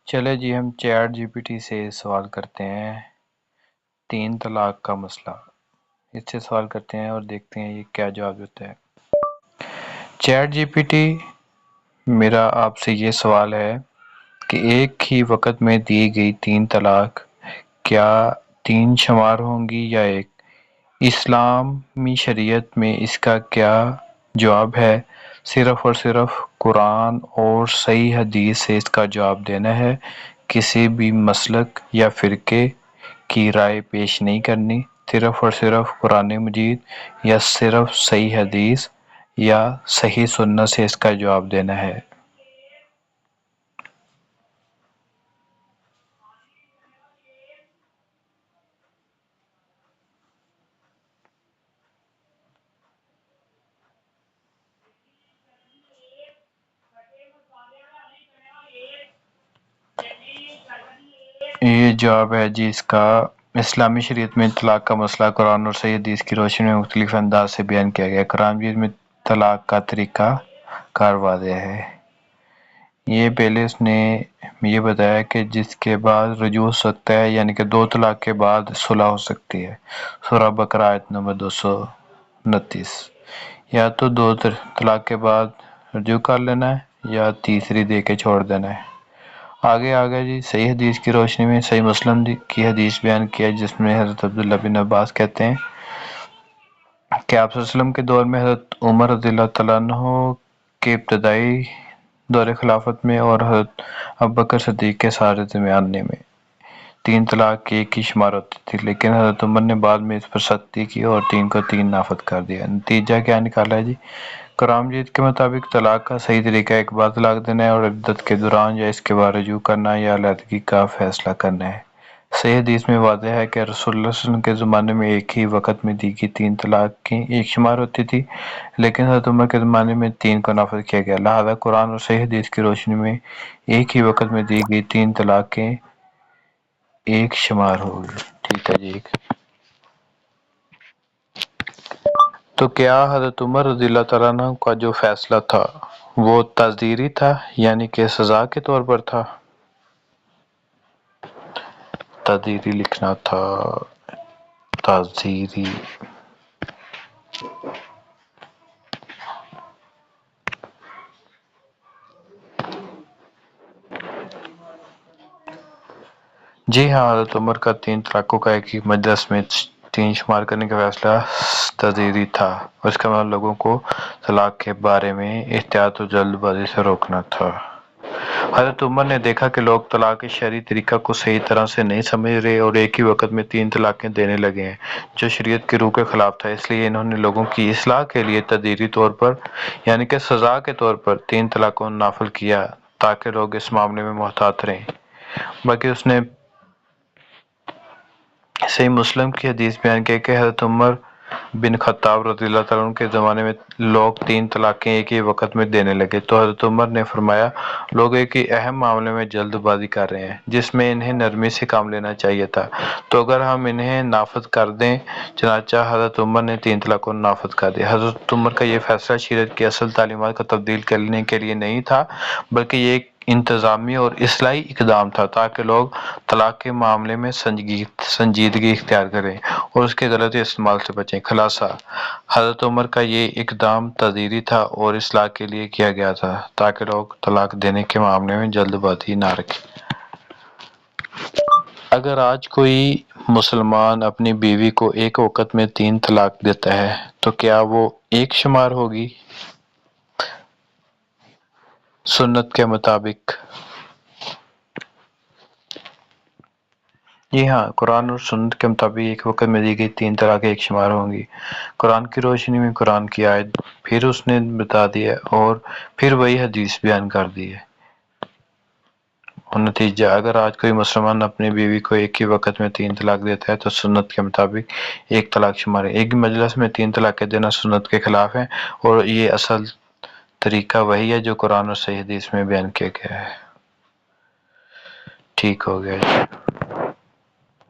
چلے جی ہم chat G P T سے سوال کرتے ہیں 3 طلاق کا مسئلہ۔ اس سے سوال کرتے ہیں اور دیکھتے ہیں یہ کیا جواب دیتا ہے۔ چیٹ جی پی ٹی، میرا آپ سے یہ سوال ہے کہ ایک ہی وقت میں دی گئی 3 طلاق کیا 3 شمار ہوں گی یا ایک؟ اسلامی شریعت میں اس کا کیا جواب ہے؟ صرف اور صرف قرآن اور صحیح حدیث سے اس کا جواب دینا ہے، کسی بھی مسلک یا فرقے کی رائے پیش نہیں کرنی، صرف اور صرف قرآن مجید یا صرف صحیح حدیث یا صحیح سنت سے اس کا جواب دینا ہے۔ یہ جواب ہے جی اس کا۔ اسلامی شریعت میں طلاق کا مسئلہ قرآن اور صحیح حدیث کی روشنی میں مختلف انداز سے بیان کیا گیا ہے۔ قرآن مجید میں طلاق کا طریقہ کار واضح ہے۔ یہ پہلے اس نے یہ بتایا کہ جس کے بعد رجوع ہو سکتا ہے، یعنی کہ 2 طلاق کے بعد صلح ہو سکتی ہے۔ سورہ بقرہ آیت نمبر 229۔ یا تو 2 طلاق کے بعد رجوع کر لینا ہے یا تیسری دے کے چھوڑ دینا ہے۔ آگے جی صحیح حدیث کی روشنی میں صحیح مسلم کی حدیث بیان کیا جس میں حضرت عبداللہ بن عباس کہتے ہیں کہ آپ صلی اللہ علیہ وسلم کے دور میں حضرت عمر رضی اللہ تعالیٰ عنہ کے ابتدائی دور خلافت میں اور حضرت ابوبکر صدیق کے سارے زمانے میں 3 طلاق کی ایک ہی شمار ہوتی تھی، لیکن حضرت عمر نے بعد میں اس پر سختی کی اور 3 کو 3 نافذ کر دیا۔ نتیجہ کیا نکالا ہے جی؟ قرآن مجید کے مطابق طلاق کا صحیح طریقہ ایک بار طلاق دینا ہے اور عدت کے دوران یا اس کے بعد رجوع کرنا یا علیحدگی کا فیصلہ کرنا ہے۔ صحیح حدیث میں واضح ہے کہ رسول اللہ صلی اللہ علیہ وسلم کے زمانے میں ایک ہی وقت میں دی گئی 3 طلاق کی ایک شمار ہوتی تھی، لیکن حضرت عمر کے زمانے میں 3 کو نافذ کیا گیا۔ لہذا قرآن اور صحیح حدیث کی روشنی میں ایک ہی وقت میں دی گئی 3 طلاقیں ایک شمار ہوگی۔ ٹھیک ہے جی۔ تو کیا حضرت عمر رضی اللہ تعالیٰ عنہ کا جو فیصلہ تھا وہ تعزیری تھا، یعنی کہ سزا کے طور پر تھا؟ تعزیری لکھنا تھا، تعزیری۔ جی ہاں، حضرت عمر کا 3 طلاقوں کا ایک ہی مجلس میں 3 شمار کرنے کا فیصلہ تعزیری تھا۔ اس کا مطلب لوگوں کو طلاق کے بارے میں احتیاط اور جلد بازی سے روکنا تھا۔ حضرت عمر نے دیکھا کہ لوگ طلاق کے شرعی طریقہ کو صحیح طرح سے نہیں سمجھ رہے اور ایک ہی وقت میں 3 طلاقیں دینے لگے ہیں، جو شریعت کی روح کے خلاف تھا۔ اس لیے انہوں نے لوگوں کی اصلاح کے لیے تعزیری طور پر، یعنی کہ سزا کے طور پر 3 طلاقوں نافذ کیا تاکہ لوگ اس معاملے میں محتاط رہیں۔ باقی اس نے صحیح مسلم کی حدیث بیان کی کہ حضرت عمر بن خطاب رضی اللہ تعالیٰ عنہ کے زمانے میں لوگ 3 طلاقیں ایک ہی وقت میں دینے لگے تو حضرت عمر نے فرمایا لوگ ایک ہی اہم معاملے میں جلد بازی کر رہے ہیں جس میں انہیں نرمی سے کام لینا چاہیے تھا، تو اگر ہم انہیں نافذ کر دیں۔ چنانچہ حضرت عمر نے 3 طلاقوں نافذ کر دیا۔ حضرت عمر کا یہ فیصلہ شریعت کی اصل تعلیمات کو تبدیل کرنے کے لیے نہیں تھا، بلکہ یہ ایک انتظامی اور اصلاحی اقدام تھا تاکہ لوگ طلاق کے معاملے میں سنجیدگی اختیار کریں اور اس کے غلط استعمال سے بچیں۔ خلاصہ، حضرت عمر کا یہ اقدام تعزیری تھا اور اصلاح کے لیے کیا گیا تھا تاکہ لوگ طلاق دینے کے معاملے میں جلد بازی نہ رکھیں۔ اگر آج کوئی مسلمان اپنی بیوی کو ایک وقت میں 3 طلاق دیتا ہے تو کیا وہ ایک شمار ہوگی؟ سنت کے مطابق جی ہاں، قرآن اور سنت کے مطابق ایک وقت میں دی گئی 3 طلاقیں ایک شمار ہوں گی۔ قرآن کی روشنی میں قرآن کی آیت پھر اس نے بتا دی ہے اور پھر وہی حدیث بیان کر دی ہے۔ اور نتیجہ، اگر آج کوئی مسلمان اپنی بیوی کو ایک ہی وقت میں 3 طلاق دیتا ہے تو سنت کے مطابق ایک طلاق شمار ہے۔ ایک مجلس میں 3 طلاقیں دینا سنت کے خلاف ہے اور یہ اصل طریقہ وہی ہے جو قرآن اور صحیح حدیث میں بیان کیا گیا ہے۔ ٹھیک ہو گیا جی۔